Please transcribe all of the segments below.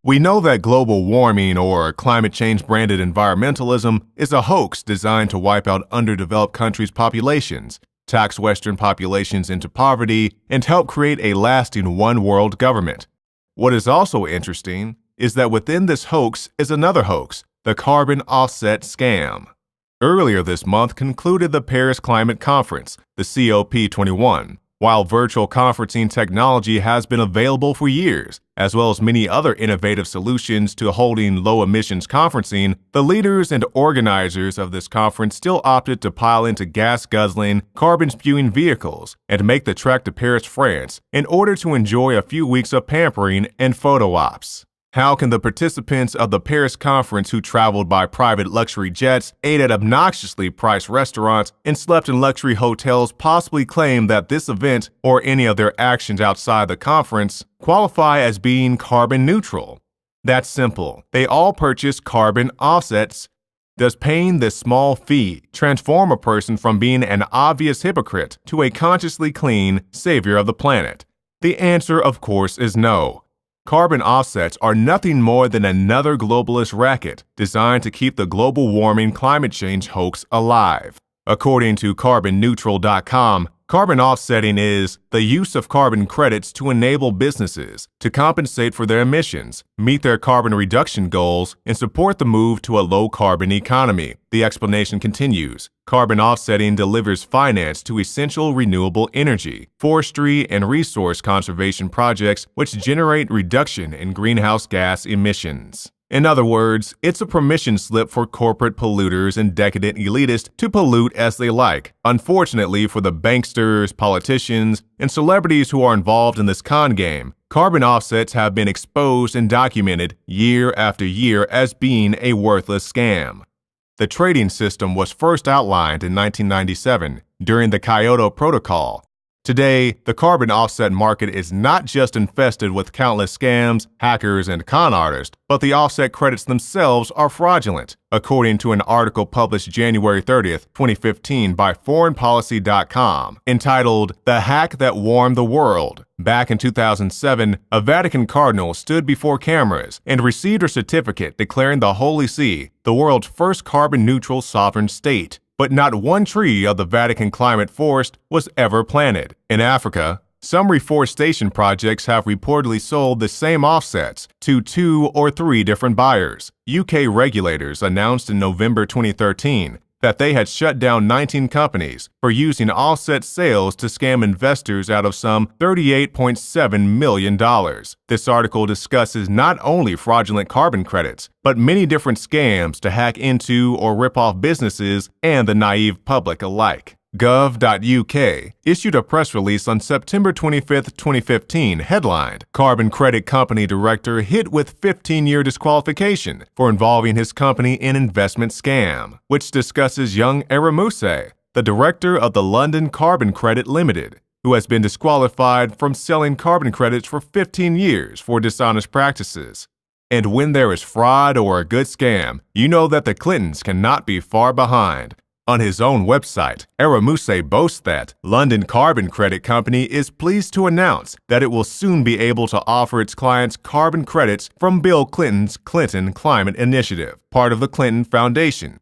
We know that global warming or climate change branded environmentalism is a hoax designed to wipe out underdeveloped countries' populations, tax Western populations into poverty, and help create a lasting one-world government. What is also interesting is that within this hoax is another hoax, the carbon offset scam. Earlier this month concluded the Paris Climate Conference, the COP21. While virtual conferencing technology has been available for years, as well as many other innovative solutions to holding low-emissions conferencing, the leaders and organizers of this conference still opted to pile into gas-guzzling, carbon-spewing vehicles and make the trek to Paris, France, in order to enjoy a few weeks of pampering and photo ops. How can the participants of the Paris conference who traveled by private luxury jets, ate at obnoxiously priced restaurants, and slept in luxury hotels possibly claim that this event or any of their actions outside the conference qualify as being carbon neutral? That's simple. They all purchase carbon offsets. Does paying this small fee transform a person from being an obvious hypocrite to a consciously clean savior of the planet? The answer, of course, is no. Carbon offsets are nothing more than another globalist racket designed to keep the global warming climate change hoax alive. According to CarbonNeutral.com, carbon offsetting is the use of carbon credits to enable businesses to compensate for their emissions, meet their carbon reduction goals, and support the move to a low-carbon economy. The explanation continues. Carbon offsetting delivers finance to essential renewable energy, forestry, and resource conservation projects which generate reduction in greenhouse gas emissions. In other words, it's a permission slip for corporate polluters and decadent elitists to pollute as they like. Unfortunately for the banksters, politicians, and celebrities who are involved in this con game, carbon offsets have been exposed and documented year after year as being a worthless scam. The trading system was first outlined in 1997 during the Kyoto Protocol. Today, the carbon offset market is not just infested with countless scams, hackers, and con artists, but the offset credits themselves are fraudulent, according to an article published January 30th, 2015 by ForeignPolicy.com, entitled "The Hack That Warmed the World." Back in 2007, a Vatican cardinal stood before cameras and received a certificate declaring the Holy See the world's first carbon-neutral sovereign state. But not one tree of the Vatican climate forest was ever planted. In Africa, some reforestation projects have reportedly sold the same offsets to 2 or 3 different buyers. UK regulators announced in November 2013 that they had shut down 19 companies for using offset sales to scam investors out of some $38.7 million. This article discusses not only fraudulent carbon credits, but many different scams to hack into or rip off businesses and the naive public alike. Gov.uk issued a press release on September 25, 2015, headlined, "Carbon Credit Company Director Hit with 15-Year Disqualification for Involving His Company in Investment Scam," which discusses young Eramuse, the director of the London Carbon Credit Limited, who has been disqualified from selling carbon credits for 15 years for dishonest practices. And when there is fraud or a good scam, you know that the Clintons cannot be far behind. On his own website, Eramuse boasts that London Carbon Credit Company is pleased to announce that it will soon be able to offer its clients carbon credits from Bill Clinton's Clinton Climate Initiative, part of the Clinton Foundation.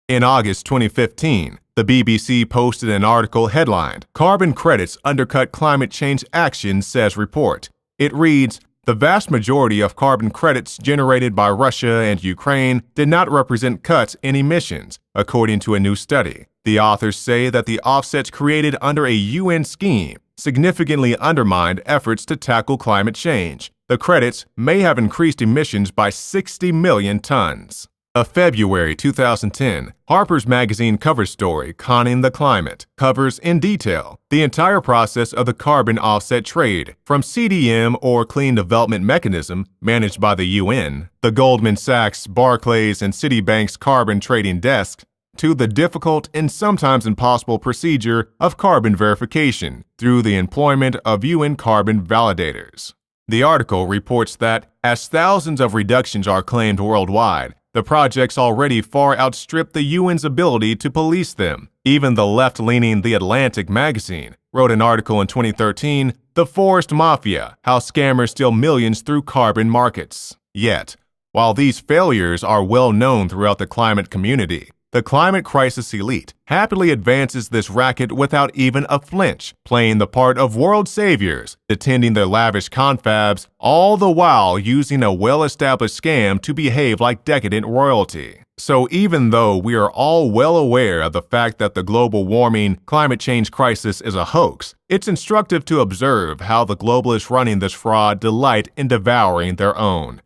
In August 2015, the BBC posted an article headlined, "Carbon Credits Undercut Climate Change Action, Says Report." It reads, "The vast majority of carbon credits generated by Russia and Ukraine did not represent cuts in emissions, according to a new study. The authors say that the offsets created under a UN scheme significantly undermined efforts to tackle climate change. The credits may have increased emissions by 60 million tons. A February 2010 Harper's Magazine cover story, Conning the Climate, covers in detail the entire process of the carbon offset trade, from CDM or Clean Development Mechanism, managed by the UN, the Goldman Sachs, Barclays, and Citibank's carbon trading desk, to the difficult and sometimes impossible procedure of carbon verification through the employment of UN carbon validators. The article reports that, as thousands of reductions are claimed worldwide, the projects already far outstrip the UN's ability to police them. Even the left-leaning The Atlantic magazine wrote an article in 2013, The Forest Mafia, How Scammers Steal Millions Through Carbon Markets. Yet, while these failures are well known throughout the climate community, the climate crisis elite happily advances this racket without even a flinch, playing the part of world saviors, attending their lavish confabs, all the while using a well-established scam to behave like decadent royalty. So even though we are all well aware of the fact that the global warming, climate change crisis is a hoax, it's instructive to observe how the globalists running this fraud delight in devouring their own.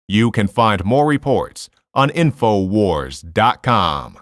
You can find more reports on Infowars.com.